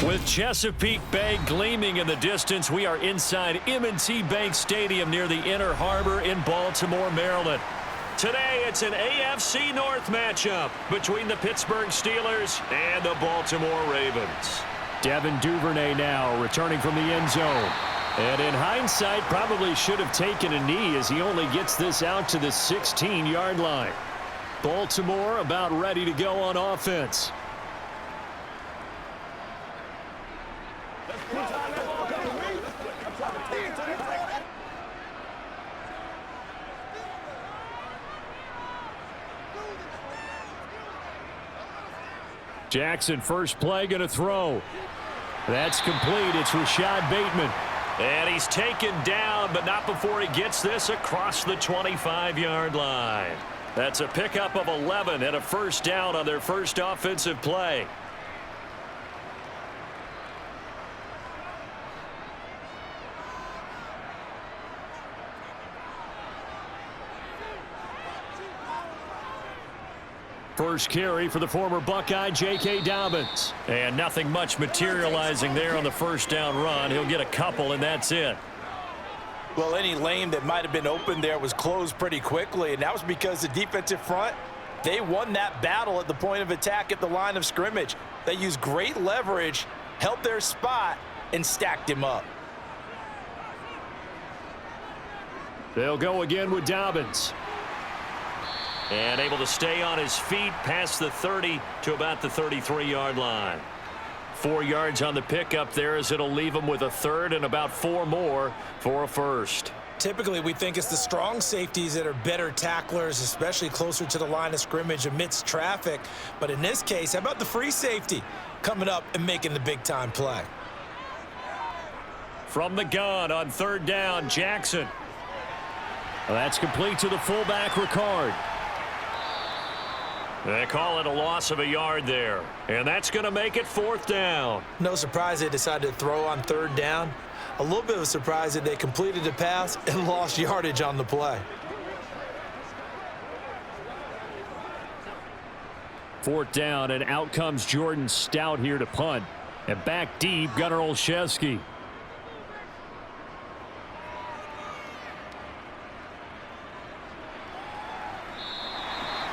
With Chesapeake Bay gleaming in the distance, we are inside M&T Bank Stadium near the Inner Harbor in Baltimore, Maryland. Today, it's an AFC North matchup between the Pittsburgh Steelers and the Baltimore Ravens. Devin Duvernay now returning from the end zone. And in hindsight, probably should have taken a knee as he only gets this out to the 16-yard line. Baltimore about ready to go on offense. Jackson, first play, going to throw. That's complete. It's Rashad Bateman. And he's taken down, but not before he gets this across the 25-yard line. That's a pickup of 11 and a first down on their first offensive play. First carry for the former Buckeye, J.K. Dobbins. And nothing much materializing there on the first down run. He'll get a couple, and that's it. Well, any lane that might have been open there was closed pretty quickly, and that was because the defensive front, they won that battle at the point of attack at the line of scrimmage. They used great leverage, held their spot, and stacked him up. They'll go again with Dobbins. And able to stay on his feet past the 30 to about the 33-yard line. 4 yards on the pickup there as it'll leave him with a third and about 4 more for a first. Typically, we think it's the strong safeties that are better tacklers, especially closer to the line of scrimmage amidst traffic. But in this case, how about the free safety coming up and making the big-time play? From the gun on third down, Jackson. Well, that's complete to the fullback, Ricard. They call it a loss of a yard there. And that's going to make it fourth down. No surprise they decided to throw on third down. A little bit of a surprise that they completed the pass and lost yardage on the play. Fourth down, and out comes Jordan Stout here to punt. And back deep, Gunnar Olszewski.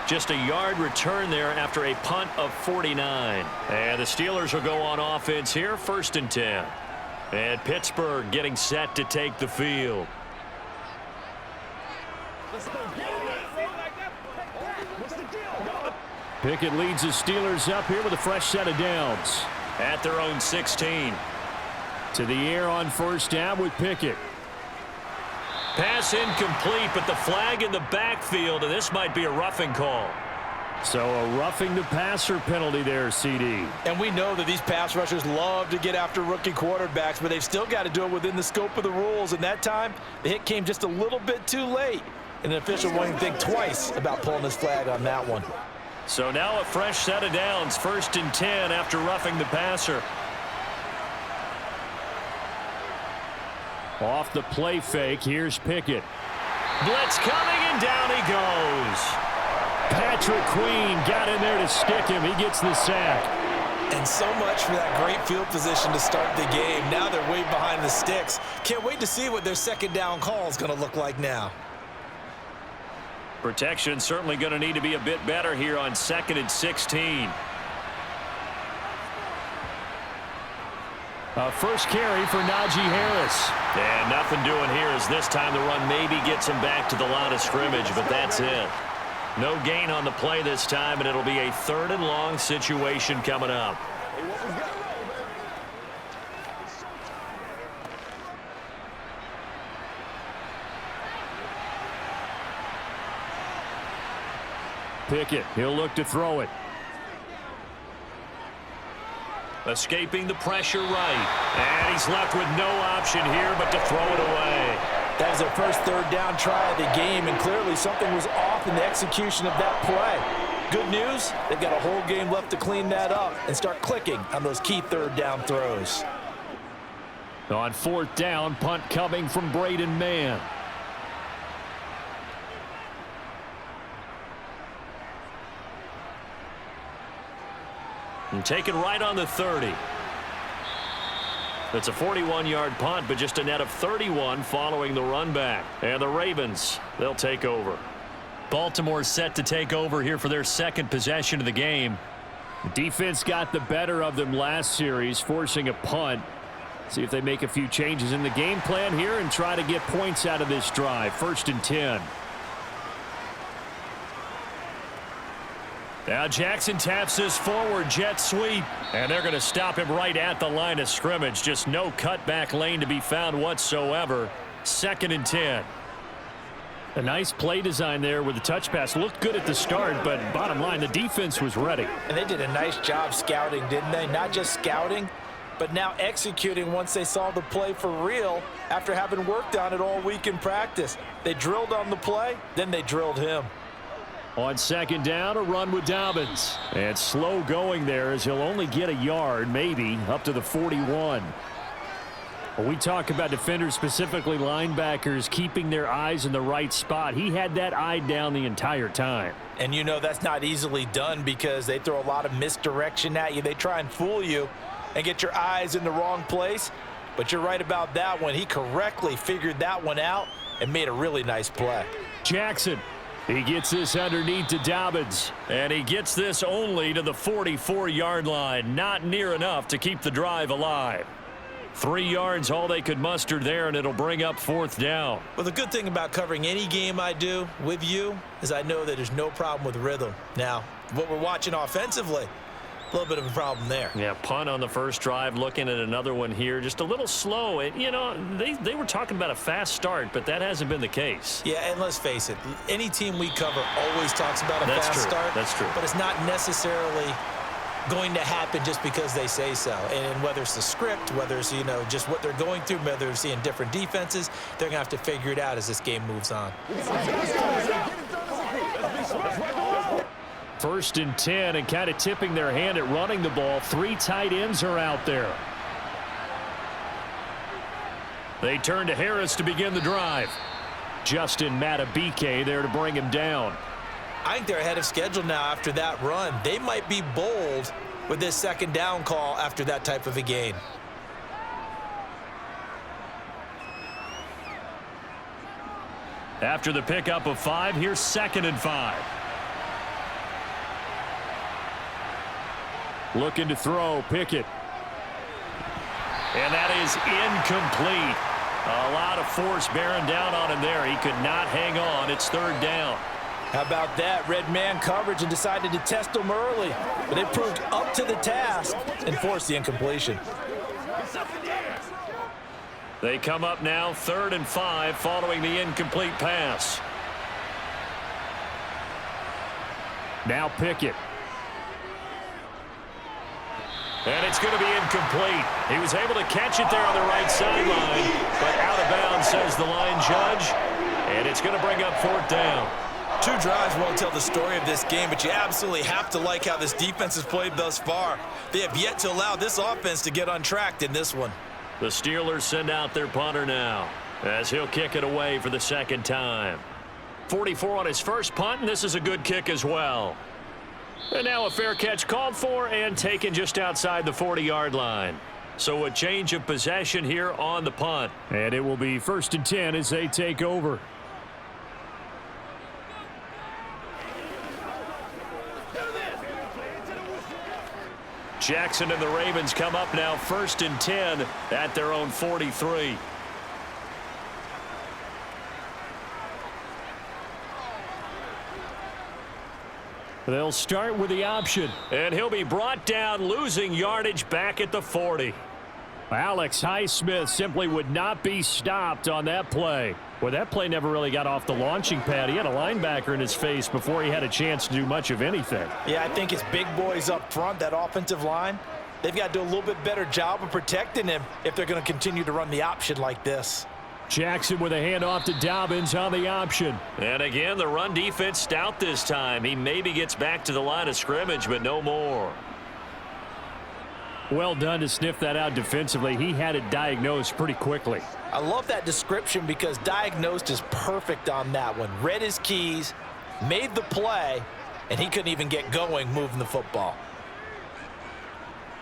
Just a yard return there after a punt of 49. And the Steelers will go on offense here, first and 10. And Pittsburgh getting set to take the field. Pickett leads the Steelers up here with a fresh set of downs. At their own 16. To the air on first down with Pickett. Pass incomplete, but the flag in the backfield, and this might be a roughing call. So a roughing the passer penalty there, CD. And we know that these pass rushers love to get after rookie quarterbacks, but they've still got to do it within the scope of the rules. And that time, the hit came just a little bit too late. And the official won't even think twice about pulling this flag on that one. So now a fresh set of downs, first and 10 after roughing the passer. Off the play fake, here's Pickett. Blitz coming, and down he goes. Patrick Queen got in there to stick him. He gets the sack. And so much for that great field position to start the game. Now they're way behind the sticks. Can't wait to see what their second down call is going to look like now. Protection certainly going to need to be a bit better here on 2nd and 16. First carry for Najee Harris. And nothing doing here as this time the run maybe gets him back to the line of scrimmage, but that's it. No gain on the play this time, and it'll be a 3rd and long situation coming up. Pickett, he'll look to throw it. Escaping the pressure right. And he's left with no option here but to throw it away. That was their first third down try of the game, and clearly something was off in the execution of that play. Good news, they've got a whole game left to clean that up and start clicking on those key third down throws. On 4th down, punt coming from Braden Mann. And taken right on the 30. It's a 41-yard punt, but just a net of 31 following the run back. And the Ravens, they'll take over. Baltimore set to take over here for their second possession of the game. Defense got the better of them last series, forcing a punt. See if they make a few changes in the game plan here and try to get points out of this drive. 1st and 10. Now Jackson taps this forward jet sweep, and they're going to stop him right at the line of scrimmage. Just no cutback lane to be found whatsoever. 2nd and 10. A nice play design there with the touch pass. Looked good at the start, but bottom line, the defense was ready. And they did a nice job scouting, didn't they? Not just scouting, but now executing once they saw the play for real after having worked on it all week in practice. They drilled on the play, then they drilled him. On 2nd down, a run with Dobbins. And slow going there as he'll only get a yard, maybe, up to the 41. When we talk about defenders, specifically linebackers, keeping their eyes in the right spot, he had that eye down the entire time. And you know that's not easily done because they throw a lot of misdirection at you. They try and fool you and get your eyes in the wrong place. But you're right about that one. He correctly figured that one out and made a really nice play. Jackson. He gets this underneath to Dobbins, and he gets this only to the 44-yard line. Not near enough to keep the drive alive. 3 yards, all they could muster there, and it'll bring up 4th down. Well, the good thing about covering any game I do with you is I know that there's no problem with rhythm. Now, what we're watching offensively, a little bit of a problem there. Yeah, punt on the first drive, looking at another one here. Just a little slow. You know, they were talking about a fast start, but that hasn't been the case. Yeah, and let's face it, any team we cover always talks about a fast start. That's true. But it's not necessarily going to happen just because they say so. And whether it's the script, whether it's, you know, just what they're going through, whether they're seeing different defenses, they're going to have to figure it out as this game moves on. 1st and 10, and kind of tipping their hand at running the ball. 3 tight ends are out there. They turn to Harris to begin the drive. Justin Matabike there to bring him down. I think they're ahead of schedule now after that run. They might be bold with this 2nd down call after that type of a gain. After the pickup of 5, here's 2nd and 5. Looking to throw, Pickett. And that is incomplete. A lot of force bearing down on him there. He could not hang on. It's 3rd down. How about that? Red man coverage and decided to test him early. But they proved up to the task and forced the incompletion. They come up now 3rd and 5 following the incomplete pass. Now Pickett. And it's going to be incomplete. He was able to catch it there on the right sideline, but out of bounds, says the line judge. And it's going to bring up 4th down. 2 drives won't tell the story of this game, but you absolutely have to like how this defense has played thus far. They have yet to allow this offense to get untracked in this one. The Steelers send out their punter now as he'll kick it away for the 2nd time. 44 on his first punt, and this is a good kick as well. And now a fair catch called for and taken just outside the 40-yard line. So a change of possession here on the punt. And it will be 1st and 10 as they take over. Jackson and the Ravens come up now 1st and 10 at their own 43. They'll start with the option, and he'll be brought down, losing yardage back at the 40. Alex Highsmith simply would not be stopped on that play. Well, that play never really got off the launching pad. He had a linebacker in his face before he had a chance to do much of anything. Yeah, I think his big boys up front, that offensive line, they've got to do a little bit better job of protecting him if they're going to continue to run the option like this. Jackson with a handoff to Dobbins on the option. And again, the run defense stout this time. He maybe gets back to the line of scrimmage, but no more. Well done to sniff that out defensively. He had it diagnosed pretty quickly. I love that description because diagnosed is perfect on that one. Read his keys, made the play, and he couldn't even get going moving the football.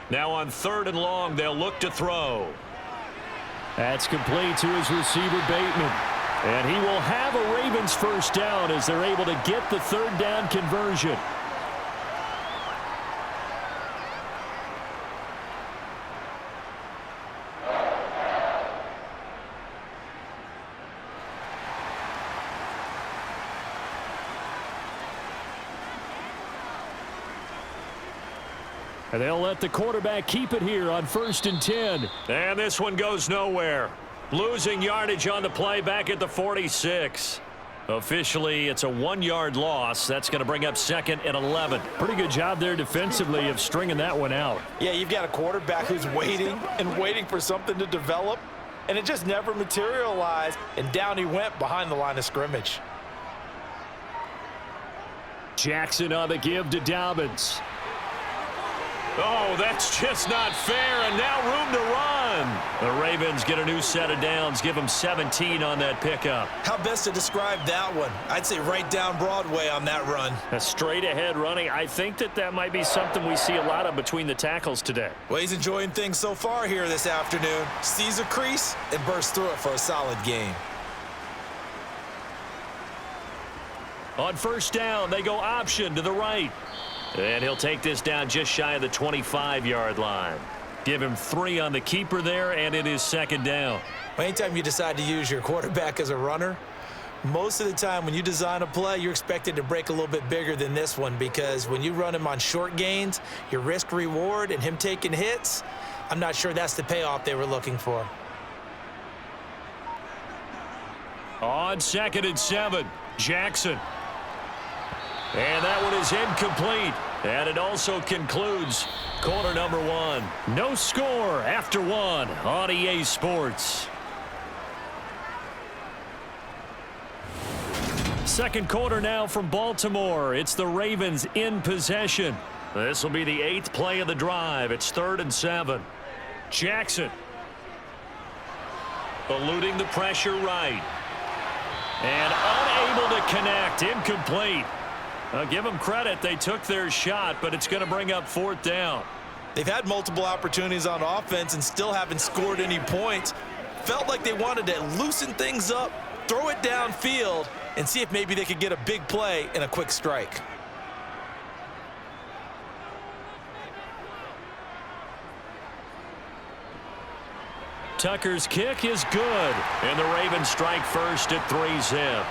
Now on 3rd and long, they'll look to throw. That's complete to his receiver, Bateman. And he will have a Ravens first down as they're able to get the third down conversion. And they'll let the quarterback keep it here on 1st and 10. And this one goes nowhere. Losing yardage on the play back at the 46. Officially, it's a 1-yard loss. That's going to bring up 2nd and 11. Pretty good job there defensively of stringing that one out. Yeah, you've got a quarterback who's waiting and waiting for something to develop, and it just never materialized, and down he went behind the line of scrimmage. Jackson on the give to Dobbins. Oh, that's just not fair, and now room to run. The Ravens get a new set of downs, give them 17 on that pickup. How best to describe that one? I'd say right down Broadway on that run. A straight-ahead running. I think that might be something we see a lot of between the tackles today. Well, he's enjoying things so far here this afternoon. Sees a crease and bursts through it for a solid game. On 1st down, they go option to the right. And he'll take this down just shy of the 25-yard line. Give him 3 on the keeper there, and it is 2nd down. Anytime you decide to use your quarterback as a runner, most of the time when you design a play, you're expected to break a little bit bigger than this one, because when you run him on short gains, your risk-reward and him taking hits, I'm not sure that's the payoff they were looking for. On 2nd and 7, Jackson. And that one is incomplete. And it also concludes quarter number 1. No score after 1 on EA Sports. Second quarter now from Baltimore. It's the Ravens in possession. This will be the 8th play of the drive. It's 3rd and 7. Jackson. Eluding the pressure right. And unable to connect. Incomplete. Give them credit. They took their shot, but it's going to bring up 4th down. They've had multiple opportunities on offense and still haven't scored any points. Felt like they wanted to loosen things up, throw it downfield, and see if maybe they could get a big play and a quick strike. Tucker's kick is good, and the Ravens strike first at 3-zip.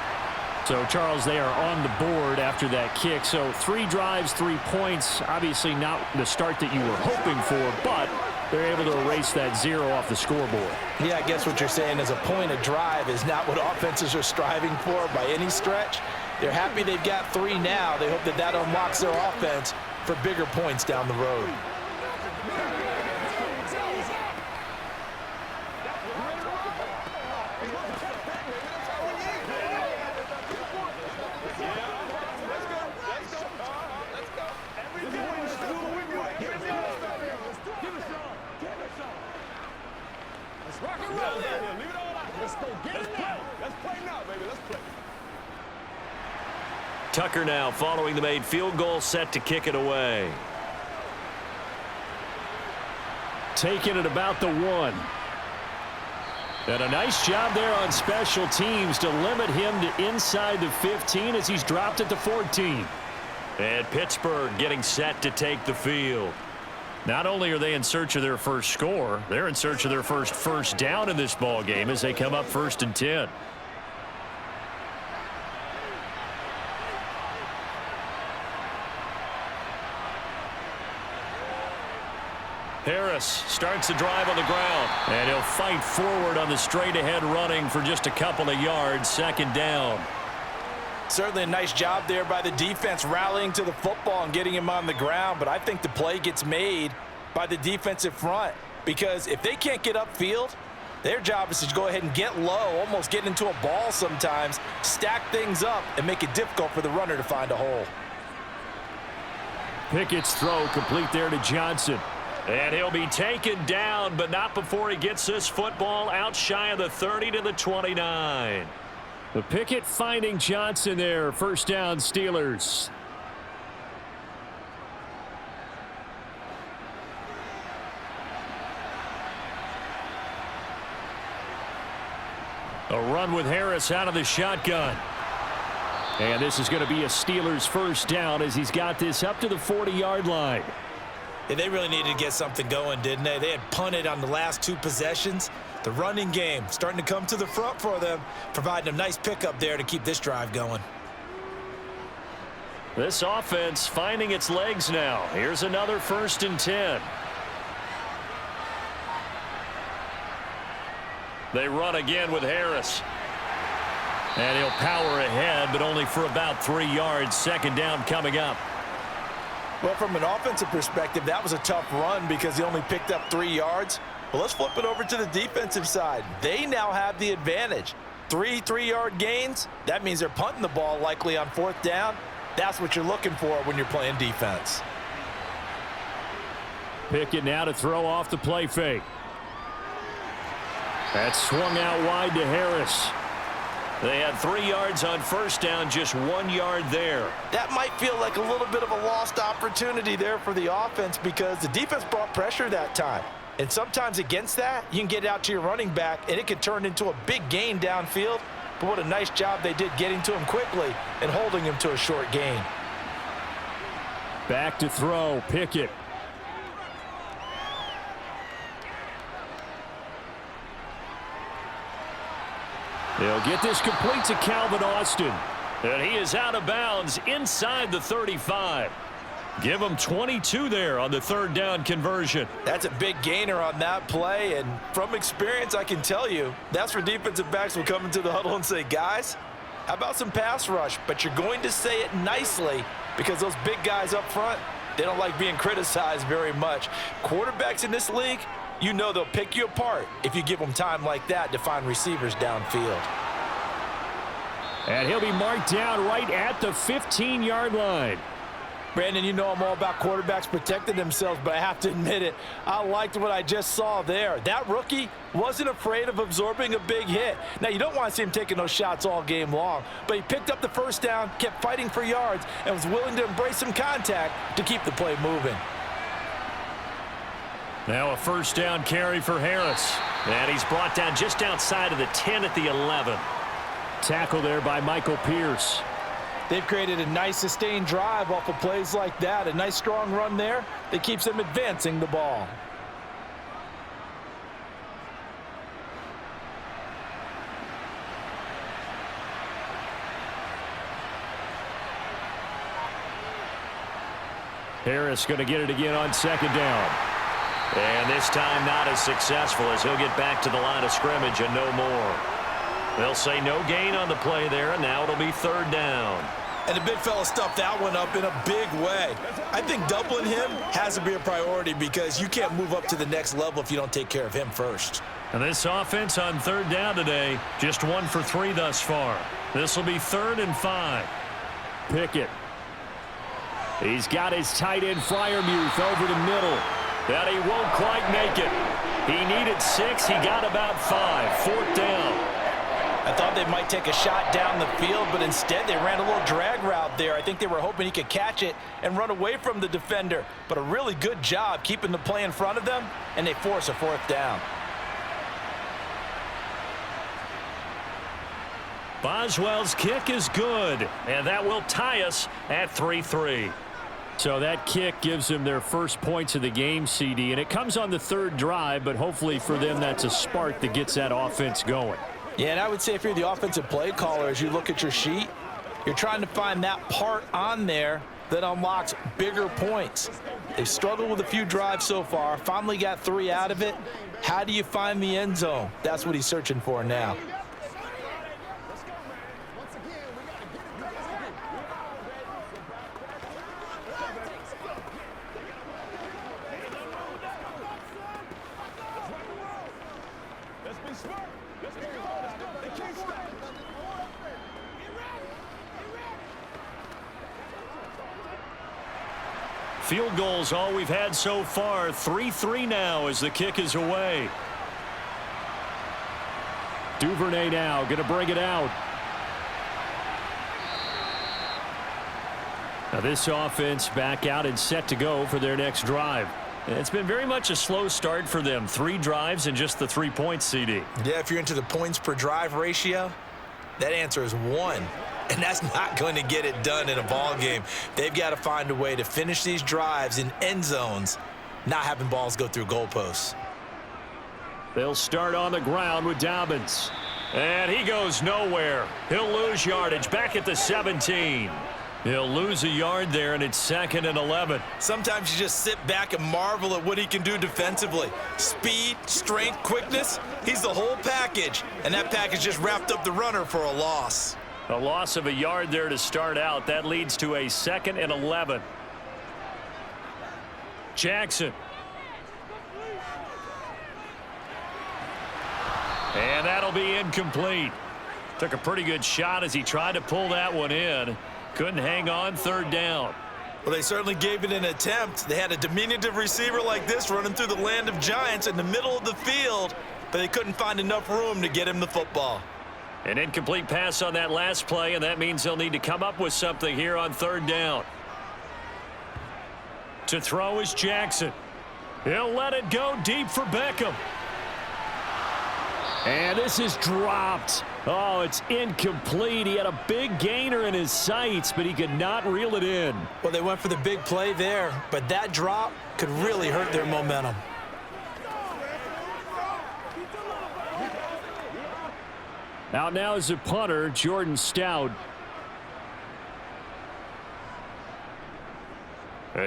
So, Charles, they are on the board after that kick. So 3 drives, 3 points. Obviously not the start that you were hoping for, but they're able to erase that 0 off the scoreboard. Yeah, I guess what you're saying is a point of drive is not what offenses are striving for by any stretch. They're happy they've got 3 now. They hope that unlocks their offense for bigger points down the road. Tucker now following the made field goal, set to kick it away. Taking it about the 1. And a nice job there on special teams to limit him to inside the 15 as he's dropped at the 14. And Pittsburgh getting set to take the field. Not only are they in search of their first score, they're in search of their first down in this ball game as they come up 1st and 10. Harris starts the drive on the ground, and he'll fight forward on the straight-ahead running for just a couple of yards. 2nd down. Certainly a nice job there by the defense rallying to the football and getting him on the ground, but I think the play gets made by the defensive front, because if they can't get upfield, their job is to go ahead and get low, almost get into a ball sometimes, stack things up, and make it difficult for the runner to find a hole. Pickett's throw complete there to Johnson. And he'll be taken down, but not before he gets this football out shy of the 30 to the 29. The Pickett finding Johnson there. 1st down, Steelers. A run with Harris out of the shotgun. And this is going to be a Steelers first down as he's got this up to the 40-yard line. Yeah, they really needed to get something going, didn't they? They had punted on the last 2 possessions. The running game starting to come to the front for them, providing a nice pickup there to keep this drive going. This offense finding its legs now. Here's another 1st and 10. They run again with Harris. And he'll power ahead, but only for about 3 yards. 2nd down coming up. Well, from an offensive perspective, that was a tough run because he only picked up 3 yards. Well, let's flip it over to the defensive side. They now have the advantage. 3 3-yard gains. That means they're punting the ball likely on 4th down. That's what you're looking for when you're playing defense. Pickett now to throw off the play fake. That's swung out wide to Harris. They had 3 yards on 1st down, just 1 yard there. That might feel like a little bit of a lost opportunity there for the offense because the defense brought pressure that time. And sometimes against that, you can get out to your running back, and it can turn into a big gain downfield. But what a nice job they did getting to him quickly and holding him to a short gain. Back to throw, Pickett. They'll get this complete to Calvin Austin. And he is out of bounds inside the 35. Give him 22 there on the 3rd down conversion. That's a big gainer on that play, and from experience, I can tell you, that's where defensive backs will come into the huddle and say, guys, how about some pass rush? But you're going to say it nicely because those big guys up front, they don't like being criticized very much. Quarterbacks in this league, you know they'll pick you apart if you give them time like that to find receivers downfield. And he'll be marked down right at the 15-yard line. Brandon, you know I'm all about quarterbacks protecting themselves, but I have to admit it, I liked what I just saw there. That rookie wasn't afraid of absorbing a big hit. Now, you don't want to see him taking those shots all game long, but he picked up the 1st down, kept fighting for yards, and was willing to embrace some contact to keep the play moving. Now a 1st down carry for Harris. And he's brought down just outside of the 10 at the 11. Tackle there by Michael Pierce. They've created a nice sustained drive off of plays like that. A nice strong run there that keeps them advancing the ball. Harris going to get it again on 2nd down. And this time not as successful as he'll get back to the line of scrimmage and no more. They'll say no gain on the play there, and now it'll be 3rd down. And the big fella stuffed that one up in a big way. I think doubling him has to be a priority because you can't move up to the next level if you don't take care of him first. And this offense on 3rd down today, just 1 for 3 thus far. This will be 3rd and 5. Pickett. He's got his tight end Freiermuth over the middle. And he won't quite make it. He needed 6. He got about 5. 4th down. I thought they might take a shot down the field, but instead they ran a little drag route there. I think they were hoping he could catch it and run away from the defender. But a really good job keeping the play in front of them, and they force a 4th down. Boswell's kick is good, and that will tie us at 3-3. So that kick gives them their first points of the game, CD, and it comes on the 3rd drive, but hopefully for them that's a spark that gets that offense going. Yeah, and I would say if you're the offensive play caller, as you look at your sheet, you're trying to find that part on there that unlocks bigger points. They've struggled with a few drives so far, finally got 3 out of it. How do you find the end zone? That's what he's searching for now. Field goals all we've had so far. 3-3 now as the kick is away. Duvernay now going to bring it out. Now this offense back out and set to go for their next drive. It's been very much a slow start for them. 3 drives and just the 3 points, CD. Yeah, if you're into the points per drive ratio, that answer is 1. And that's not going to get it done in a ball game. They've got to find a way to finish these drives in end zones, not having balls go through goalposts. They'll start on the ground with Dobbins. And he goes nowhere. He'll lose yardage back at the 17. He'll lose a yard there, and it's 2nd and 11. Sometimes you just sit back and marvel at what he can do defensively. Speed, strength, quickness, he's the whole package. And that package just wrapped up the runner for a loss. A loss of a yard there to start out. That leads to a 2nd and 11. Jackson. And that'll be incomplete. Took a pretty good shot as he tried to pull that one in. Couldn't hang on, 3rd down. Well, they certainly gave it an attempt. They had a diminutive receiver like this running through the land of giants in the middle of the field, but they couldn't find enough room to get him the football. An incomplete pass on that last play, and that means they'll need to come up with something here on 3rd down. To throw is Jackson. He'll let it go deep for Beckham. And this is dropped. Oh, it's incomplete. He had a big gainer in his sights, but he could not reel it in. Well, they went for the big play there, but that drop could really hurt their momentum. Out now is the punter, Jordan Stout.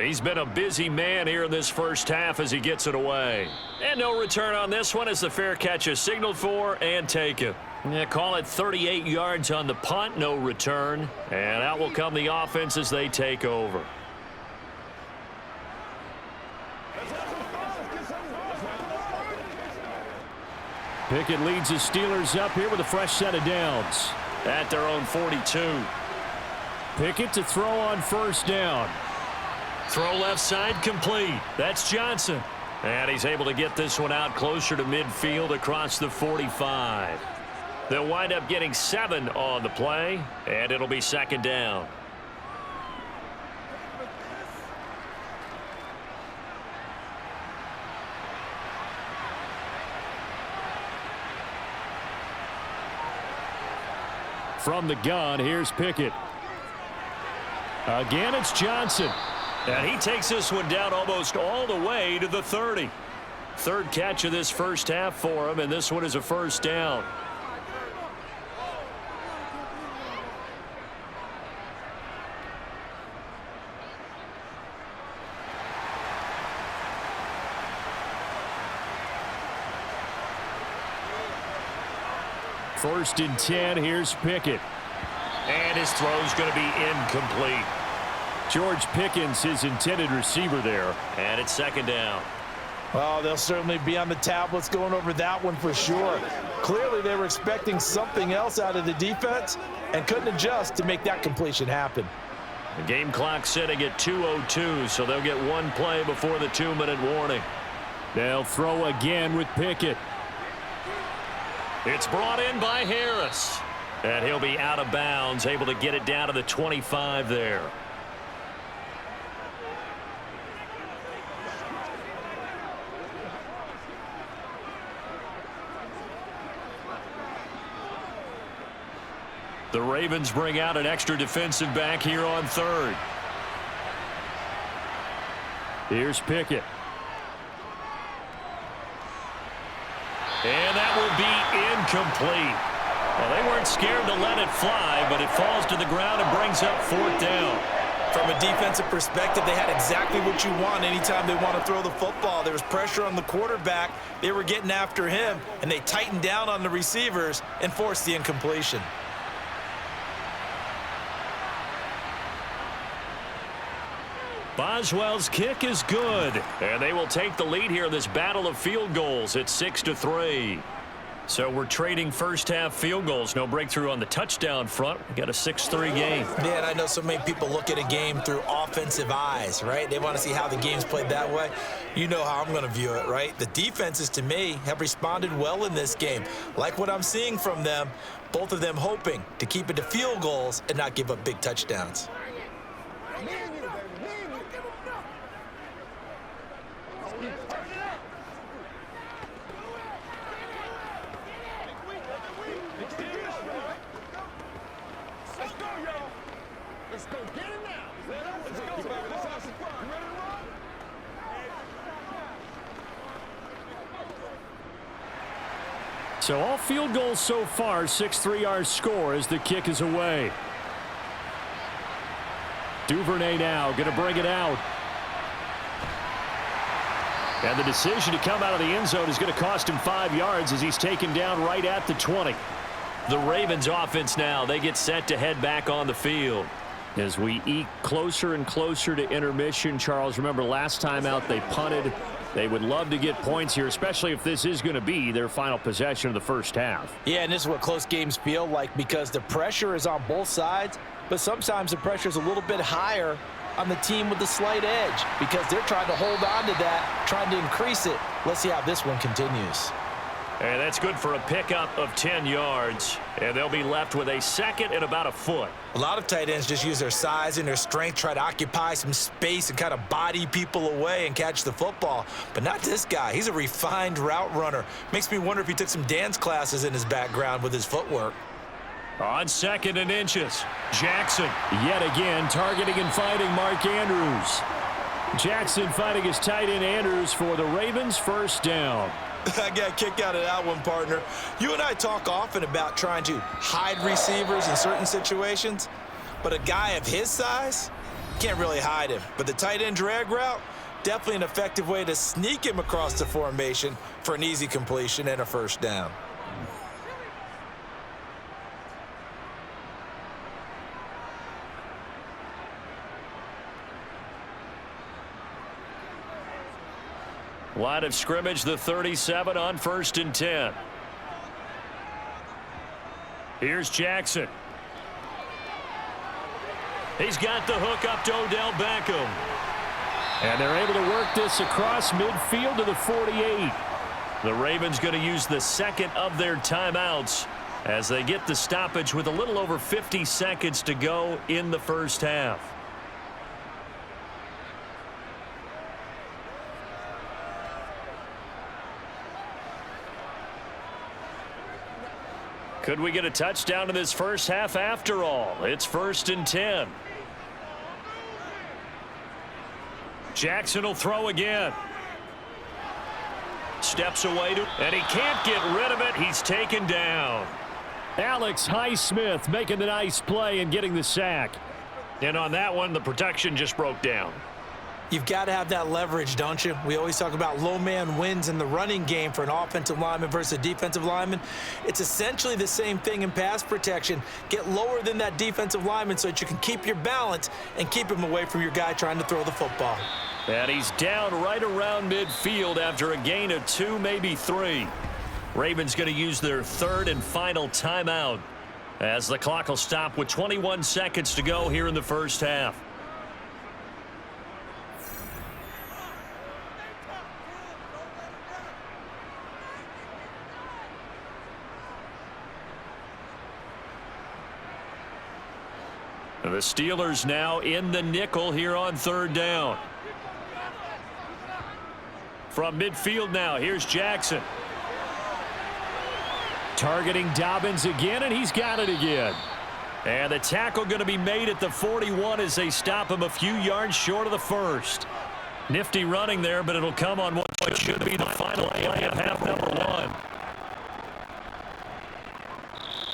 He's been a busy man here in this first half as he gets it away. And no return on this one as the fair catch is signaled for and taken. Yeah, call it 38 yards on the punt, no return. And out will come the offense as they take over. Pickett leads the Steelers up here with a fresh set of downs at their own 42. Pickett to throw on 1st down. Throw left side complete. That's Johnson. And he's able to get this one out closer to midfield across the 45. They'll wind up getting 7 on the play, and it'll be 2nd down. From the gun, here's Pickett. Again, it's Johnson. And he takes this one down almost all the way to the 30. 3rd catch of this first half for him, and this one is a 1st down. First and 10, here's Pickett. And his throw's going to be incomplete. George Pickens, his intended receiver there. And it's 2nd down. Well, they'll certainly be on the tablets going over that one for sure. Clearly, they were expecting something else out of the defense and couldn't adjust to make that completion happen. The game clock sitting at 2:02, so they'll get 1 play before the 2-minute warning. They'll throw again with Pickett. It's brought in by Harris. And he'll be out of bounds, able to get it down to the 25 there. The Ravens bring out an extra defensive back here on 3rd. Here's Pickett. And that will be incomplete. Well, they weren't scared to let it fly, but it falls to the ground and brings up 4th down. From a defensive perspective, they had exactly what you want anytime they want to throw the football. There was pressure on the quarterback. They were getting after him, and they tightened down on the receivers and forced the incompletion. Boswell's kick is good, and they will take the lead here in this battle of field goals at 6-3. So we're trading first half field goals. No breakthrough on the touchdown front. We got a 6-3 game. Yeah, and I know so many people look at a game through offensive eyes, right? They want to see how the game's played that way. You know how I'm going to view it, right? The defenses, to me, have responded well in this game. Like what I'm seeing from them, both of them hoping to keep it to field goals and not give up big touchdowns. So all field goals so far, 6-3 our score as the kick is away. Duvernay now going to bring it out. And the decision to come out of the end zone is going to cost him 5 yards as he's taken down right at the 20. The Ravens offense now, they get set to head back on the field. As we eke closer and closer to intermission, Charles, remember last time out they punted. They would love to get points here, especially if this is going to be their final possession of the first half. Yeah, and this is what close games feel like because the pressure is on both sides, but sometimes the pressure is a little bit higher on the team with the slight edge because they're trying to hold on to that, trying to increase it. Let's see how this one continues. And that's good for a pickup of 10 yards. And they'll be left with a second and about a foot. A lot of tight ends just use their size and their strength, try to occupy some space and kind of body people away and catch the football. But not this guy. He's a refined route runner. Makes me wonder if he took some dance classes in his background with his footwork. On 2nd and inches, Jackson yet again targeting and fighting Mark Andrews. Jackson fighting his tight end Andrews for the Ravens first down. I got a kick out of that one, partner. You and I talk often about trying to hide receivers in certain situations, but a guy of his size can't really hide him. But the tight end drag route, definitely an effective way to sneak him across the formation for an easy completion and a first down. Line of scrimmage, the 37 on 1st and 10. Here's Jackson. He's got the hook up to Odell Beckham. And they're able to work this across midfield to the 48. The Ravens going to use the second of their timeouts as they get the stoppage with a little over 50 seconds to go in the first half. Could we get a touchdown in this first half after all? It's 1st and 10. Jackson will throw again. Steps away and he can't get rid of it. He's taken down. Alex Highsmith making the nice play and getting the sack. And on that one, the protection just broke down. You've got to have that leverage, don't you? We always talk about low man wins in the running game for an offensive lineman versus a defensive lineman. It's essentially the same thing in pass protection. Get lower than that defensive lineman so that you can keep your balance and keep him away from your guy trying to throw the football. And he's down right around midfield after a gain of 2, maybe 3. Ravens going to use their 3rd and final timeout as the clock will stop with 21 seconds to go here in the first half. The Steelers now in the nickel here on 3rd down. From midfield now, here's Jackson. Targeting Dobbins again, and he's got it again. And the tackle going to be made at the 41 as they stop him a few yards short of the first. Nifty running there, but it'll come on what should be the final play of half number 1.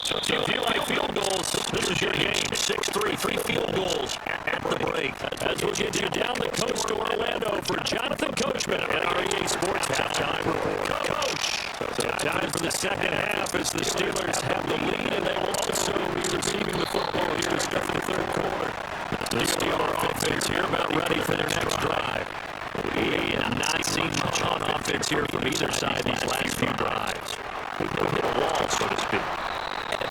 So if you like field goals, this is your game. 6-3, 3 field goals at the break. As we'll get you down the coast to Orlando for Jonathan Coachman at REA Sports Halftime Report. Coach! So time for the second half as the Steelers have the lead, and they will also be receiving the football here to start the 3rd quarter. The Steeler offense here about ready for their next drive. We have not seen much on offense here from either side these last few drives. We've hit a wall, so to speak.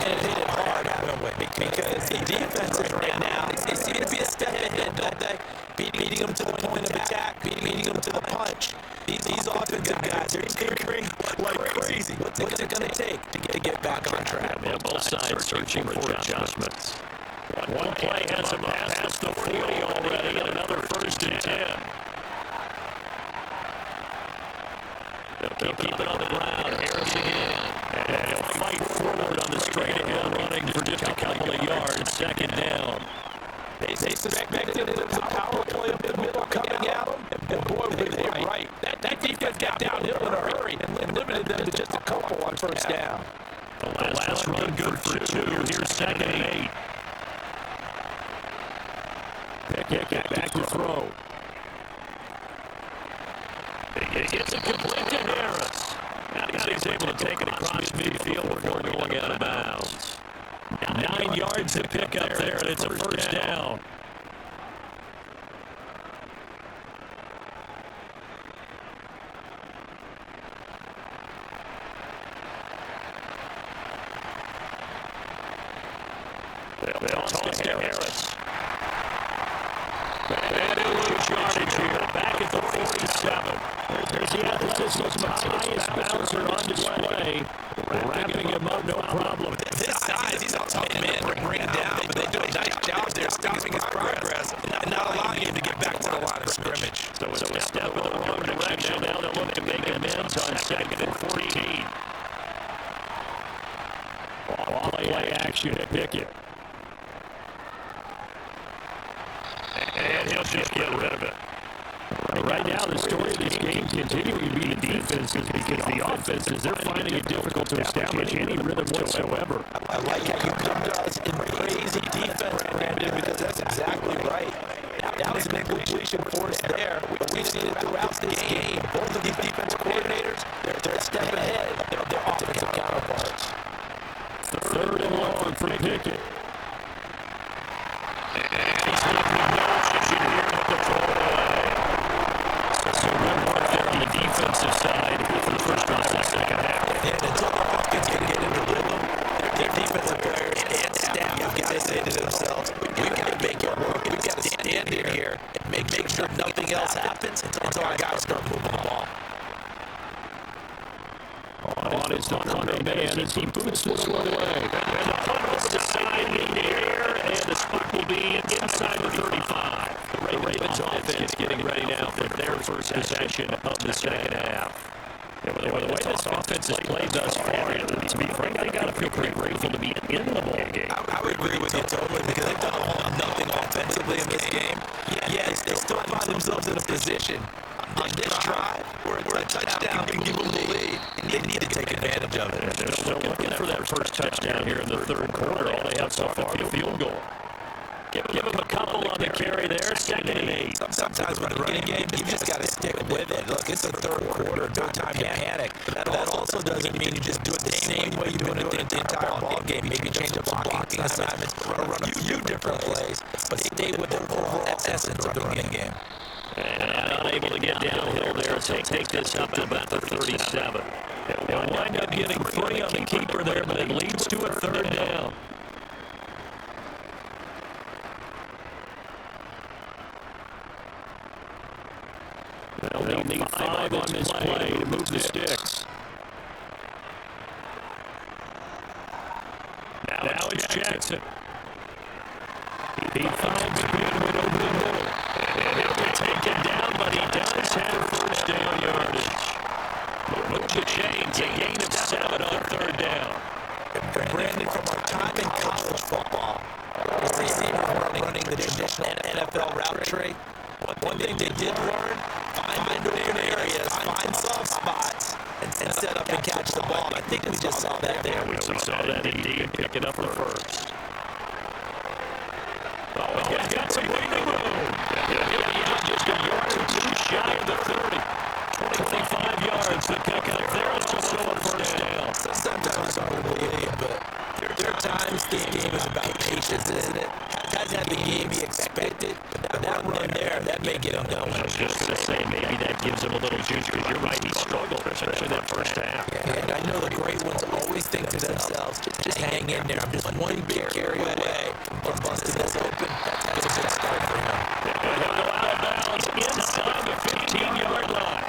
And it hit it hard, haven't we? Because the defenses right now, they seem to be a step ahead, don't they? Beating them to the point of attack, beating them to the punch. These offensive guys are tinkering like crazy. What's it going to take to get back on track? Yeah, both sides searching for adjustments. One play has him past the 40 already, and another 1st and 10. They'll keep it on the ground. Harris again. And he'll fight forward on the straight ahead, running for just a couple of yards. 2nd down. They suspected it was a power play up the middle coming at them. And boy, were they right. That defense got downhill in a hurry and limited limited them to just a couple on first down. The last run good for 2. Here's 2nd and 8. Pickett back to throw. He gets it complete to Harris. Now he's able to take it across midfield before going out of bounds. 9 yards to pick up there, and it's a first down. They'll toss to Harris. And a huge yardage here. Back at the 47. There's the athleticism, highest bouncer on display. Wrapping him up, no problem. This size, he's a tough man to bring down, but they do a nice job there stopping his progress and not allowing him to get back to the line of scrimmage. So it's a step in the wrong direction. Now they'll look to make amends on 2nd and 14. Play action at Pickett. And he'll just get rid of it. Right now, the story of this game continuing to be the defenses because the offenses, they're finding it difficult to establish any rhythm whatsoever. I like how you come to us and praise the defense, Brandon, because that's exactly right. Now it's an incompletion force there. We've seen it throughout this game. Both of these defense coordinators, they're a step ahead of their offensive counterparts. 3rd and long for Pickett. He's looking no here at the throwaway. So good work there on the defensive side for the first drive of the second half. And until the offense can get into rhythm, their defensive players and staff have got to say to themselves, we've got to make it work. We've got to stand in here and make sure nothing else happens until our guys start moving the ball. On his Monday man as he boots this one away. And the punt over the side in the air, and the spot will be inside the 35. The Ravens offense getting ready now for their first possession of the second half. And with the way this offense has played thus far, to be frank, they got to feel pretty grateful to be in the ball game. I would agree with you totally because they've done nothing offensively in this game. Yes, they still find themselves in a position on this drive where a touchdown can give them the lead, and they need to take advantage of it. They're still looking for that first touchdown here in the 3rd quarter. All they have so far is a field goal. Give them a couple on the carry there. 2nd and 8. Sometimes with the running game, you just got to stick with it. Look, it's the 3rd quarter. No time to panic. That also doesn't mean you just do it the same way you've been doing it the entire ball game. Maybe change up blocking assignments or run a few different plays, but stay with the overall essence of the running game. And unable to get downhill there, so take this up to about the 37. They'll wind up getting free on the keeper there, but it leads to a 3rd down. They'll need 5 on this play to move the sticks. Now it's Jackson. He finds Goodwin over the middle. And he'll be taken down, but he does have first down yardage. Move the chains, a gain of 7 on 3rd down. And Brandon, from our time in college football, with receivers running the traditional NFL route tree, one thing they did learn, find open areas, find soft spots, and set up and catch the ball. I think we just saw that there. We saw that indeed, pick it up the first. Oh, he's got some wiggle room. He'll be out just a yard or 2 shy of the 30. 25 yards to pick up there. It's just going first down. Sometimes it's hard to believe, but there are times this game is about patience, isn't it? Guys have the game be expected, but that run there, that may get him going. I was just going to say, maybe that gives him a little juice, because you're right, he struggled, especially that first half. And I know the great ones always think to themselves, just hang in there. I'm just one big carry away from busting this open. That's a good start for him. He'll go out of bounds inside the 15-yard line.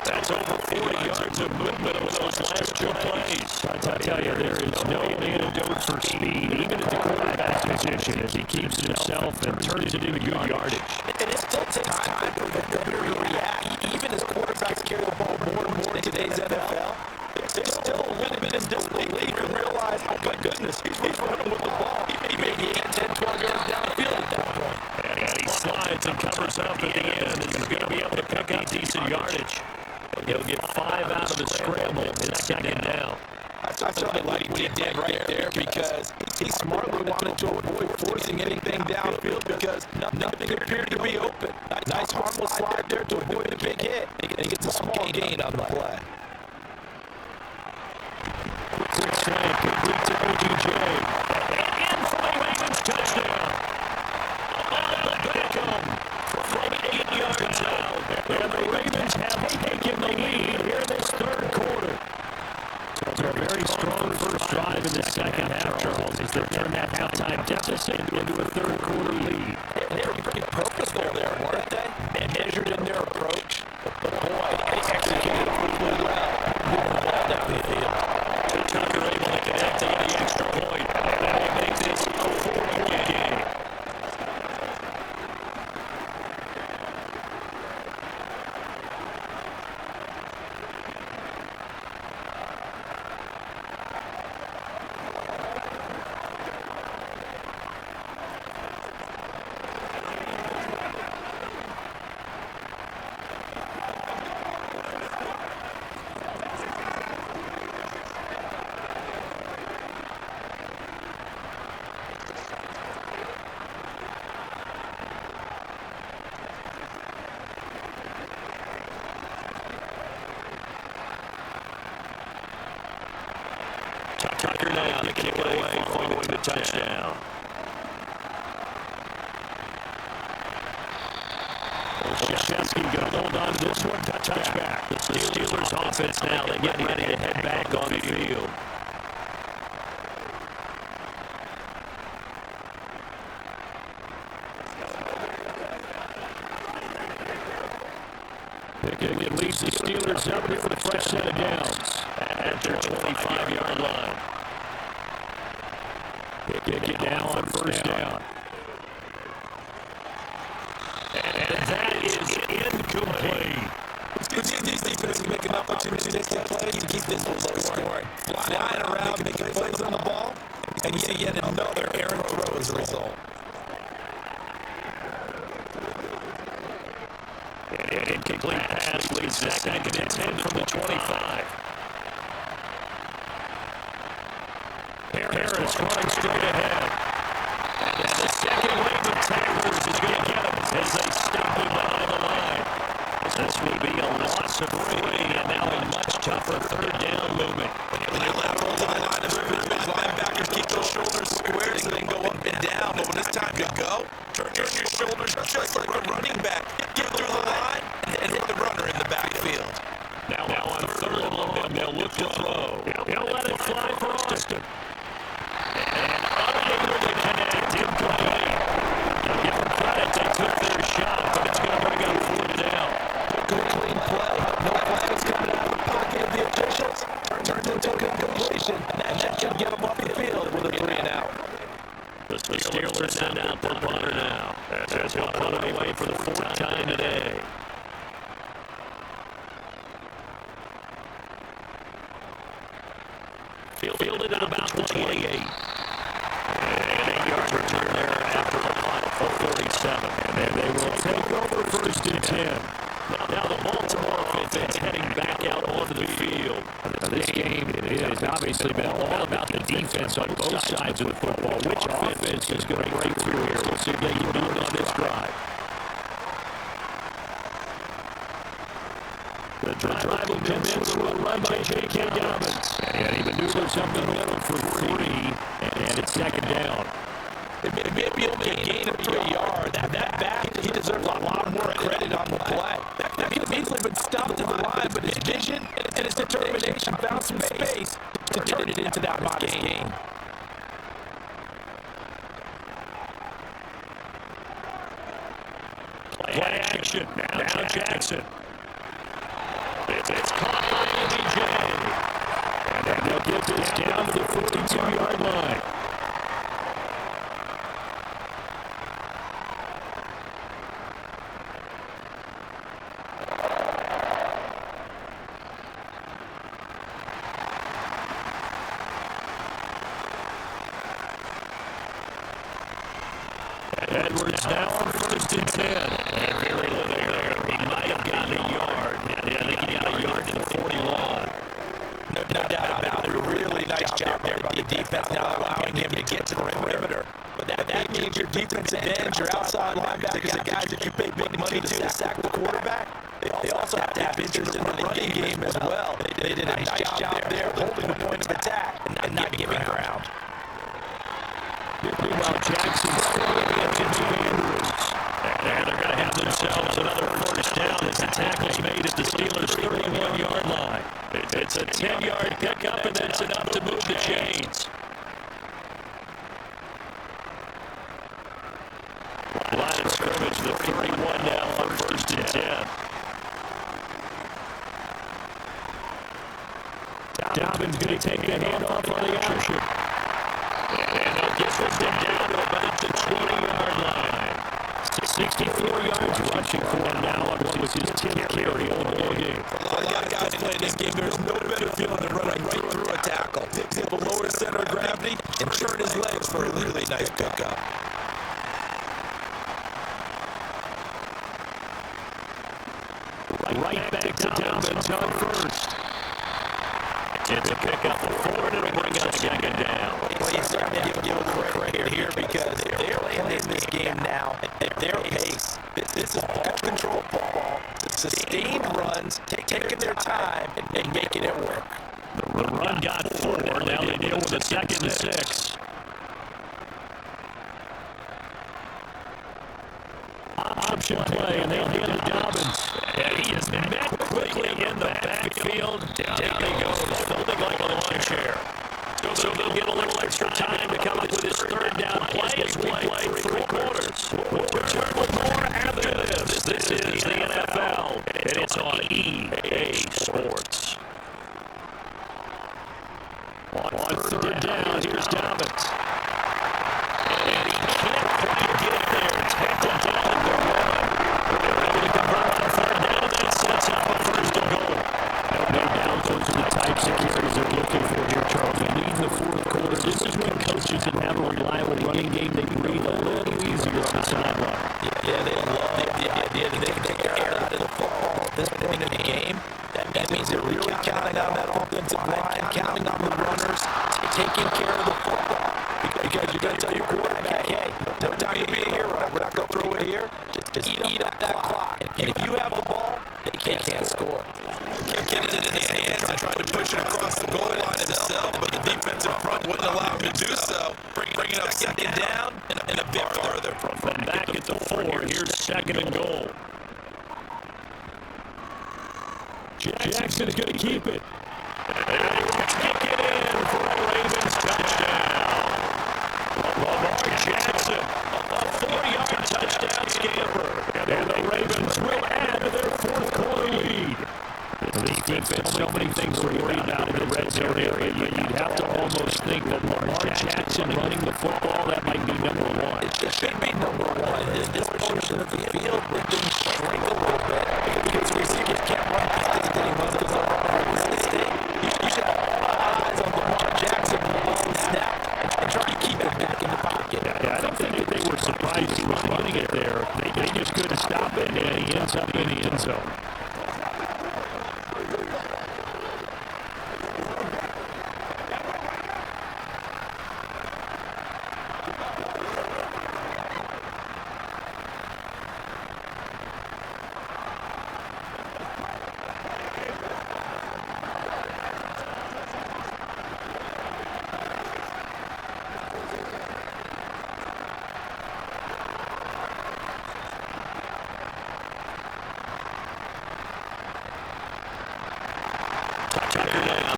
That's over 40 yards of movement over those last 2 plays. I tell you, there is no antidote for speed, even at the quarterback position, as he keeps it himself and turns it into good yardage. And it still takes time for the defender to react. Even as quarterbacks carry the ball more and more in today's NFL, there's still a little bit of disbelief and realize, oh my goodness, he's running with the ball. He may be 8, 10, 12 yards downfield at that point. And he slides and covers up at the end, and he's going to be able to pick up decent yardage. He'll get 5 out of the scramble. It's second down. I certainly like what he did right there because he smartly wanted to avoid forcing anything downfield because nothing appeared to be open. Nice harmless slide there to avoid a big hit, and he gets a small gain on the play. Quick slant, complete to OBJ. And in for the Ravens touchdown. Beckham from 8 yards out. And the Ravens have taken the lead here in this third quarter. So a very strong first drive in the second half, Charles, as they turn that halftime deficit into a third quarter lead. They were pretty purposeful there, weren't they? And measured in their approach. But boy, they executed really well. Moving the ball down the field. Tucker able to connect to the extra point. And they make this a 4-point game. Tucker now to kick it away following the touchdown. Olszewski going to hold on to this one. Touchback. The Steelers offense now. They get ready to head back on the field. It leads the Steelers up here for the fresh set of downs at their 25-yard line. Pick it down on first down. And that is incomplete. These defenses making opportunistic plays to keep this one low scoring. Flying around, making plays on the ball, and you see yet another errant throw as a result. An incomplete pass leads second and 10 from the 25. Harris running straight ahead. And the second wave of tacklers is going to get him as they stop him behind the line. This will be a loss of 3, and now a much tougher third down movement. When you lateral to the line of scrimmage, linebackers keep those shoulders squared so they can go up and down. But when it's time to go, turn your shoulders just like a running back. Get through the line and hit the runner in the backfield. Now on third and long, they'll look to throw. He'll let it fly for Austin. And unable to connect, incomplete. Now give them credit, they took their shot, but it's going to bring up 4th down. Good clean play. No flags coming out of the pocket of the officials. Turns into an incompletion, and that should get them off the field with a 3-and-out. The Steelers send out the punter now, as he'll put it away for the 4th time today. Fielded at about the 28. And a yard return there after a punt for 47. And then they will take over 1st and 10. Now the Baltimore offense heading back out onto the field. This game has obviously been all about the defense on both sides of the football. Which offense is going to break through here? We'll see if they can do it on this drive. The drive will commence with a run by J.K. Dobbins. And he maneuvers up the middle for 3, and it's second down. It may be only a gain of 3 yards. That back, he deserves a lot more credit on the play. That could have easily been stopped at the line, but his vision and his determination found some space to turn it into that modest gain. Play action. Now Jackson. It's caught by OBJ. And they'll get this down to the 52-yard line. Edwards now on 1st and 10. And very little there. He might have gotten a yard. I think he got a yard to the 41. No doubt about it. Really nice job there by the defense, now allowing him to get to the perimeter. But that means your defensive ends, your outside linebackers, the guys that you pay big money to sack the quarterback, they also have to have interest in the running game as well. They did a nice job there holding the point of attack and not giving ground. Meanwhile, Jackson's throwing it into Andrews. And they're going to have themselves another first down as the tackle's made at the Steelers' 31-yard line. It's a 10-yard pickup, and that's enough to move the chains. Line of scrimmage, the 31 now on 1st and 10. Dobbins going to take the handoff on the action. And they'll get this thing down to about the 20-yard line. 64 yards rushing for him now on what was his 10th carry all ball game. A lot of guys playing this game, there's no better feeling than running right through a tackle. He's able to lower his center of gravity and turn his legs for a really nice pickup. Right back to Dobbins on first. It's a pickup of 4 to bring up second down. Well, you certainly have to give them credit here because they're playing in this game now at their pace. This is ball control football. Sustained runs, taking their time and making it work. The run got 4. Now they deal with a 2nd and 6. Option play, and they'll hand to Dobbins. And he is met quickly in the backfield. Down he goes, folding like a lawn chair. So they'll get a little extra time to come up with his 3rd down play as we play 3 quarters. We'll return with more after this. This is the NFL, and it's on EA Sports. On 3rd down, here's Dobbins. And he can't quite get there. Tackled down at the 1. They're able to convert on 3rd down, and that sets up a 1st and goal. No doubt those are the types of carries they're looking for here, Charles. We lead in the 4th quarter. This is when coaches that have a reliable running game, they breathe a little easier on the sideline. Yeah, they love the idea that they can take the air out of the football at this point in the game. That means they're really counting on that offensive line, counting on the runners, taking care of the football. Because you're going to tell your quarterback, hey, no time to be a hero. We're not going to throw it here. Just eat up that clock. And if you have the ball, they can't score. Get it in his hands and trying to push it across the goal line himself, but the defensive front wouldn't allow him to do so. Bring it up 2nd down and a bit further. From back at the 4, here's 2nd and goal. Jackson's going to keep it. And they will kick it in for a Ravens touchdown. Lamar Jackson, a 4-yard touchdown scamper. And the Ravens will add to their 4th quarter lead. This defense, so many things to worry about in the red zone area. You'd have to almost think that Lamar Jackson running the football, that might be number 1. It should be number 1. This portion of the field, they've been shrink a little bit because receivers can't run fast anymore. You should have eyes on Lamar Jackson on the snap and try to keep him back in the pocket. Yeah, I don't think that they were surprised he was running it there. They just couldn't stop it, and he ends up in the end zone.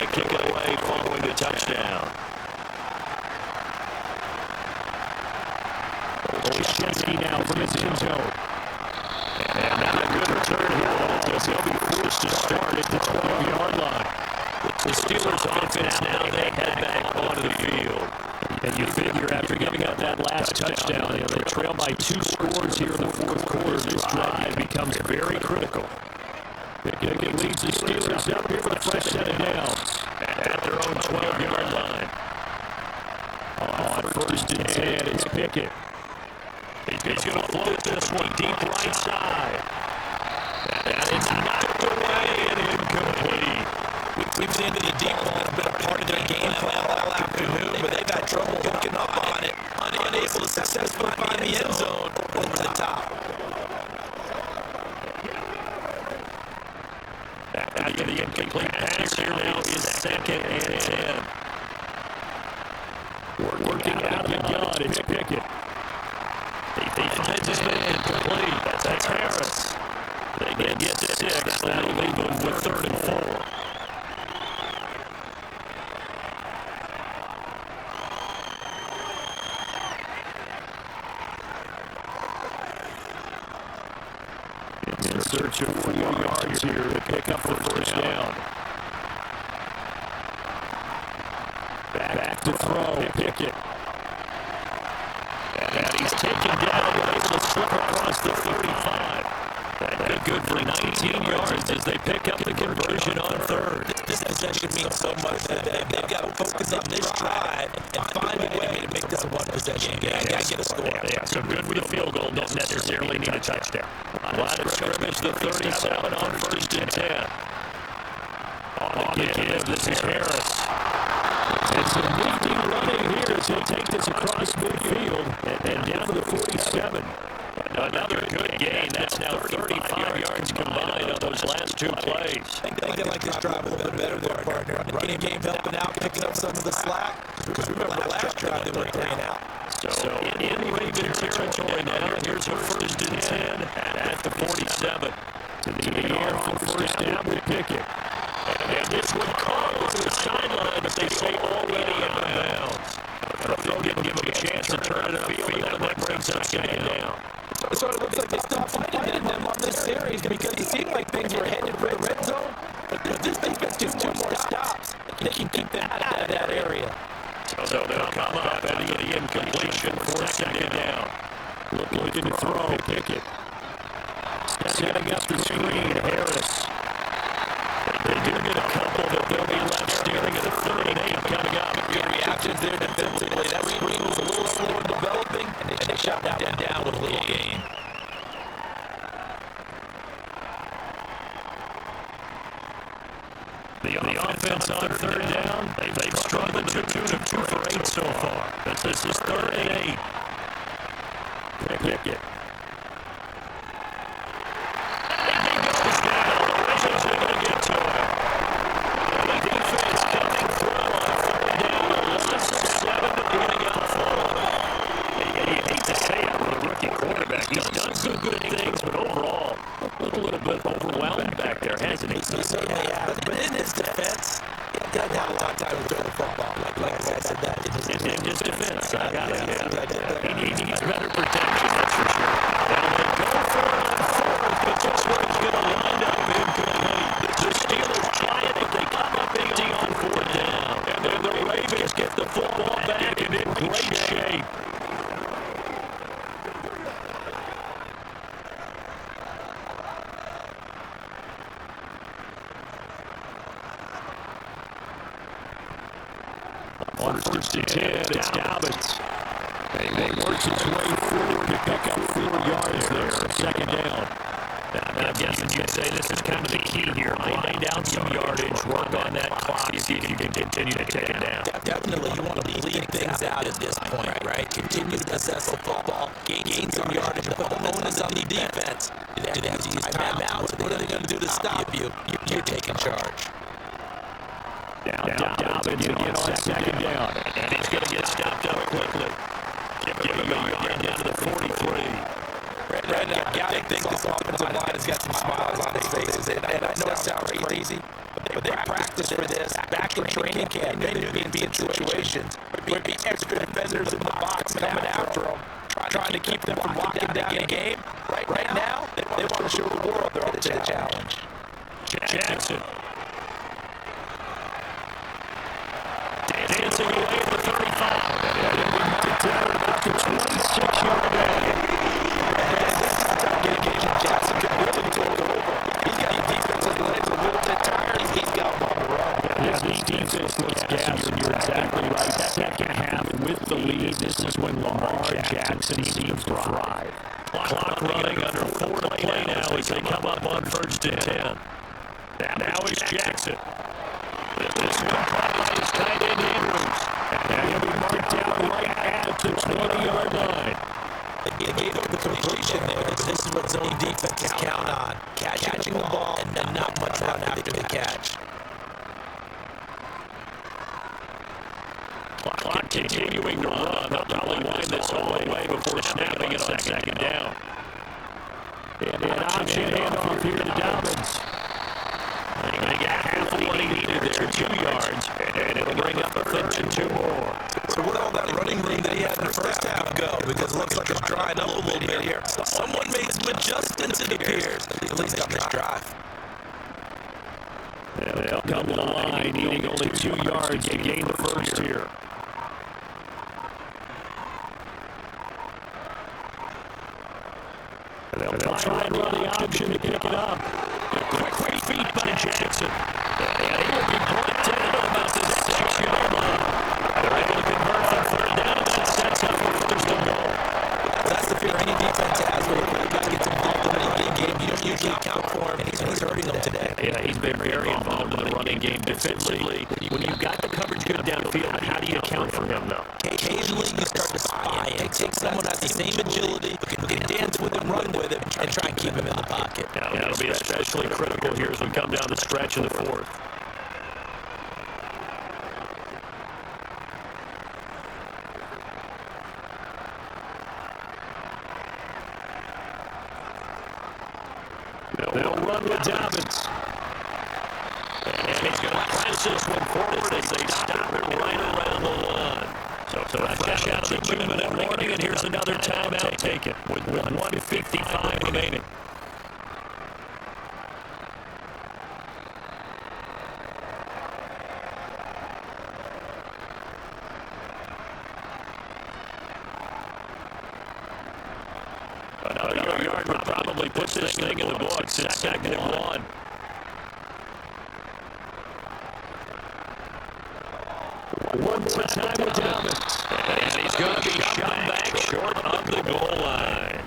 Kick it away following the touchdown. Olszewski now from his end zone. And not a good return here at all as he'll be forced to start at the 12-yard line. The Steelers offense now, they head back onto the field. And you figure after giving up that last touchdown, they trail by 2 scores here in the 4th quarter. This drive becomes very critical. It leads the Steelers up here for the fresh set of downs at their own 12-yard line. On 1st and 10, it's Pickett. He's going to float this one deep right side. And it's knocked away and incomplete. We've seen the deep ball has been a part of their game plan all afternoon, but they've had trouble hooking up on it, unable to successfully find the end zone over the top. After the incomplete pass here now is 2nd and 10. Working out of the gun, it's Pickett. He finds his man incomplete. That's Harris. They get 6. That'll leave them with 3rd and 4. In search of 4 yards here to pick up the first down. Back to throw, Pickett. And he's taken down, but able to slip across the 35. That'd be good for 19 yards as they pick up the conversion on 3rd. This possession means so much to them. They've got to focus on this drive and find a way to make this a one-possession game. Got to get a score. Yeah, so good with a field goal. Don't necessarily need a touchdown. Line of scrimmage, the 37 on 1st and 10. On the give, this is Harris. And some nifty running here as he'll take this across midfield and down to the 47. Another good gain. That's now 35 yards combined on those last 2 plays. I think they like this drive a little bit better there, partner. The running game helping out, picking up some of the slack. Because remember the last drive they were 3 and out. So in Raven territory now, here's a 1st and 10 at the 47. To the air for first down to Pickett. And this one caught over the sideline, but they say already out of bounds. They'll give him a chance to turn it upfield, and that brings up 2nd down. So it looks like they stopped fighting them on this series because it seemed like things were headed for the red zone. But this defense do 2 more stops. They can keep them out of that area. So they'll come up after the incompletion for 2nd down. Looking to throw, Pickett. Setting up the screen, Harris. They do get a couple, but they'll be left steering at the 3rd and 8 coming up. Good reactions there defensively. That screen was a little slow in developing, and they shot that one down with a little gain. The offense on 3rd down, they've struggled to 2 for 8 so far. This is 3rd and 8. Pickett. He's done some good things, but overall, a little bit overwhelmed back there, hasn't he? He certainly has, but in his defense, he doesn't have a lot of time to throw the football. Like I said, that in his defense, I got it. He needs better protection, that's for sure. Now they go for it on 4th, but just where he's going to wind up incomplete. The Steelers try it if they come up empty on 4th down. And then the Ravens get the football back and in great shape. On 1st and 10, it's Dobbins. They works his way through to pick up 4 yards there. 2nd down. I'm guessing you'd say this is kind of the key here. Grind out some yardage, work on that clock, see if you can continue to take it down. Definitely, you want to bleed things out at this point, right? Continue to assess the football, gain some yardage, put the onus on the defense. Do they have to use timeouts? What are they going to do to stop you? You're taking charge. Dobbins again on 2nd down. And he's going to get stopped up quickly. Give him a yard down to the 43. Brandon, I gotta think this offensive line has got some smiles on his faces. And I know it sounds crazy, but they practice for this back in training camp. They knew they'd be in situations. There'd be extra defenders in the box coming after them, trying to keep them from locking down the game. Right now, they want to show the world they're up to the challenge. Jackson. Dancing away at the 35. About the 26-yard line. Jackson could really take over. He's got the defensive legs a little bit tired. He's got him on the run. Yeah, this defense looks gassed. You're exactly right. 2nd half with the lead. This is when Lamar Jackson seems to thrive. Clock running under 4 to play now as they come up on 1st and 10. Now it's Jackson. This one is tight end Andrews. And he'll be marked down right at the 20-yard line. They gave up the completion there, but this is what zone defenses count on. Catching the ball and then not much run after the catch. Clock continuing to run. They'll probably wind this all the way before snapping it on second down. And an option handoff here to Dobbins. They got half of what he needed there, 2 yards, and it'll bring up a 3rd and 2 more. So where all that running room that he had in the first half go? Because it looks like it's drying up a little bit here. Someone made some adjustments, it appears, at least on this drive. Yeah, they'll come to the line, needing only 2 yards to gain the first here. They'll try and run the option to pick it up. Quick feet by Jackson. And he will be brought down about the 6-yard line. They're able to convert on 3rd down, and that sets up for 1st and goal. That's the fear any defense has when a guy gets involved in the running game. You don't usually account for him, and he's hurting them today. Yeah, he's been very involved in the running game defensively. When you've got the coverage good downfield, how do you account for him, though? Occasionally, you start to spy and take someone that has the same agility, who can dance with him, run with him, and try and keep him in the pocket. Yeah, that'll be especially critical here as we come down the stretch in the 4th. They'll run with Dobbins. And he's going to press this one forward as they stop it right around the line. So a fresh out of the 2-minute warning, and here's another timeout taken with 1:55 remaining. Another yard would probably put this thing in the books. It's 2nd and 1. One more time with Dobbins. And he's going to be shot back short of the goal line.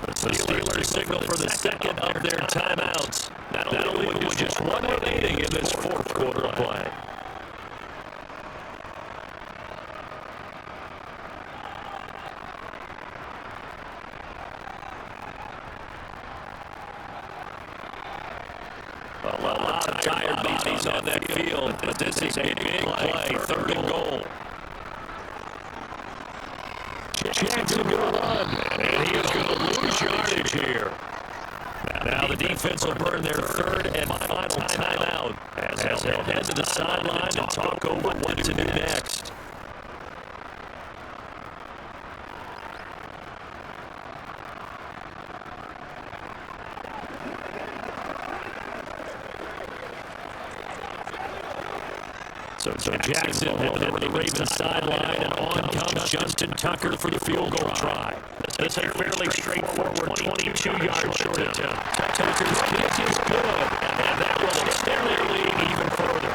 The Steelers signal for the 2nd of their timeouts. That'll leave with just one remaining in this 4th quarter of play. A lot of tired bodies on that field, but this is a big play, 3rd and goal. Jackson going to run, and he is going to lose yardage here. Now the defense will burn their 3rd and final timeout as they'll head to the sideline and talk over what to do next. So Jackson headed over the Ravens sideline, and on comes Justin Tucker for the field goal try. This is a fairly straightforward 22-yard short attempt. Tucker's kick is good, and that will extend their lead even further.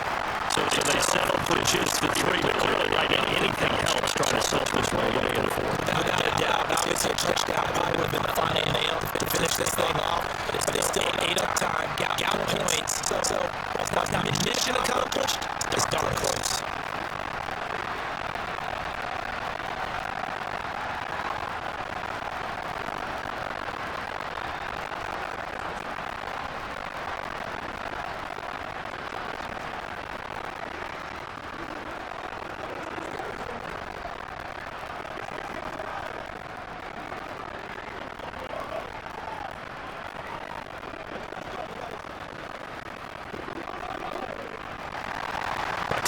So they settled for just the 3, but clearly right now anything helps trying to self this way in the 4th. Without a doubt, obviously a touchdown probably would have been the final nail to finish this thing off, but they still ate up time, got points. So it's not mission accomplished, it's darn close.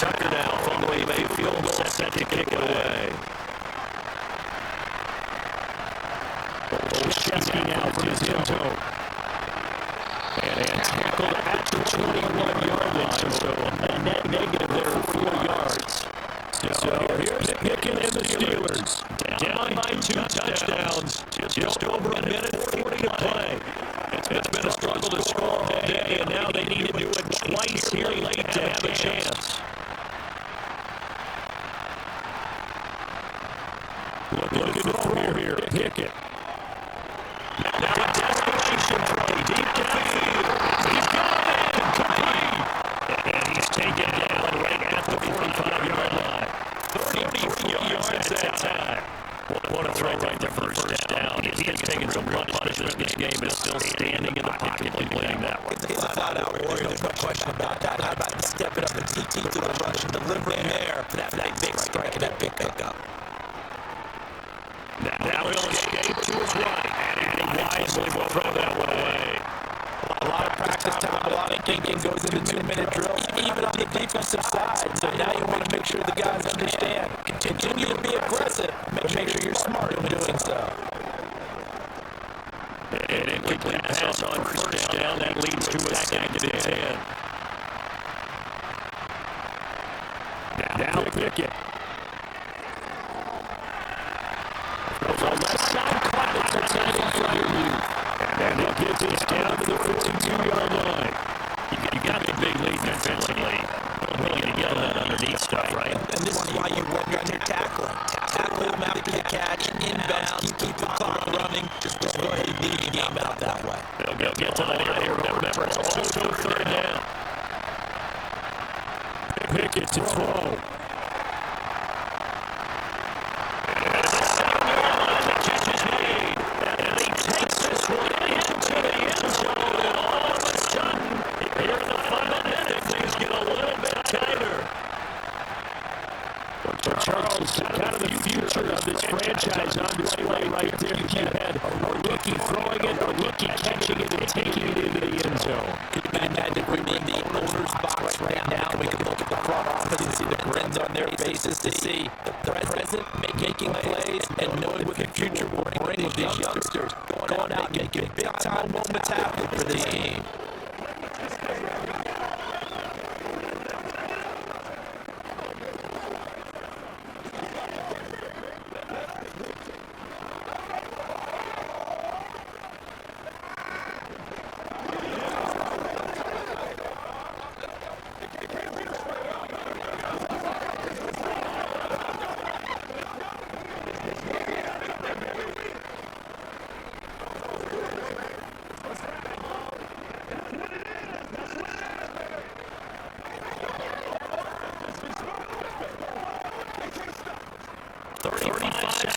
Tucker now from the way Mayfield set to kick it away. Chesky now from his heel toe. And tackled at the 21-yard line. So a net negative there for 4 yards. So here's Pickett and the Steelers. Down by 2 touchdowns. Just over a minute 40 to play. It's been a struggle to score all day, and now they need to do it twice here late to have a chance. Looking to throw here, Pickett. Now a desperation throw deep downfield. He's got it, complete. And he's taken down first down. He has taken some real punishment this game, but is still standing in the pocket completing that one. He's a flat-out warrior. There's no question about that. How about stepping up and TT to the rush and delivering there for that big strike and that big pickup. Now he'll escape to his right, and he wisely will throw that one away. A lot of practice time, a lot of thinking goes into 2-minute drills, even on the defensive side. So now you want to make sure the guys understand. Continue to be aggressive, but make sure you're smart in doing so. An incomplete pass on first down. That leads to a 2nd and 10. Now Pickett. Goes on left side, caught it for tackle for you. And he gets this down to the 52-yard line. You got the big lead defensively. Willing to get that underneath stuff, right? And this is why you work on your tackling. Tackle them after the catch, inbounds, keep the clock running. Just go ahead and lead the game out that way. They'll get to that area. Remember, it's also 3rd down. Pickett to throw. Charles, kind of the future of this franchise on display right there. You had a rookie throwing it, a rookie catching it, and taking it into the end zone. Could you imagine we're in the owner's box right now? We can look at the front office and see the grins on their faces to see the present making plays and knowing what the future will bring with these youngsters going out and making big-time moments happen for this team.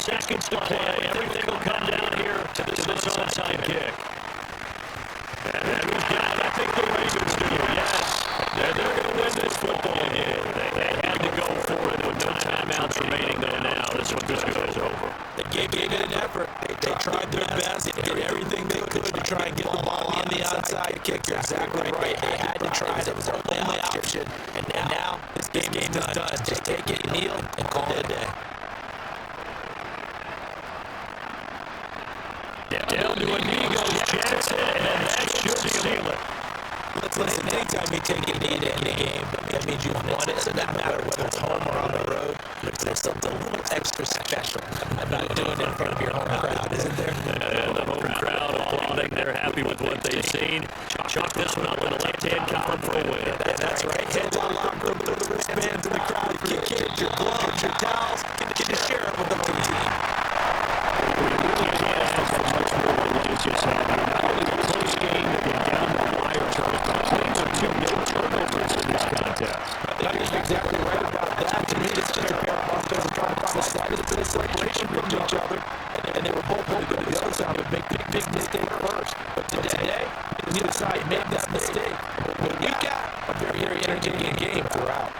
Seconds to play. Everything will come down here to this onside kick. And we've got, I think the Ravens do. Yes. They're going to win this football game. They had to go for it with no timeouts remaining, though, now. This one just goes over. They gave it an effort. They tried their best. They did everything they could to try and get the ball on the onside kick. You're exactly right. They had to try it. It was their only option. And now this game is done. Just take it, kneel, and call it a day. Down to Amigos Jackson, and that should seal it. Listen, anytime you take a knee to end the game, that means you won it. So that matter whether it's home or on the road, there's something a little extra special about doing it in front of your home crowd, isn't there? And the home crowd applauding. They're happy with what they've seen. Chalk this one up in the left-hand column for a win. That's right. Head to the locker room, throw the wristbands in the crowd. Get kids, your gloves, your towels. Get to share it with the whole team. Just had not only a close game that went down the wire, Charles, but 2 no turnovers in this contest. I think you're exactly right about that. To me, it's just a pair of offenses trying to find a slightest bit of separation from each other, and they were both going to go to the other side and make the big mistake first. But today, neither side made that mistake. But we got a very, very entertaining game throughout.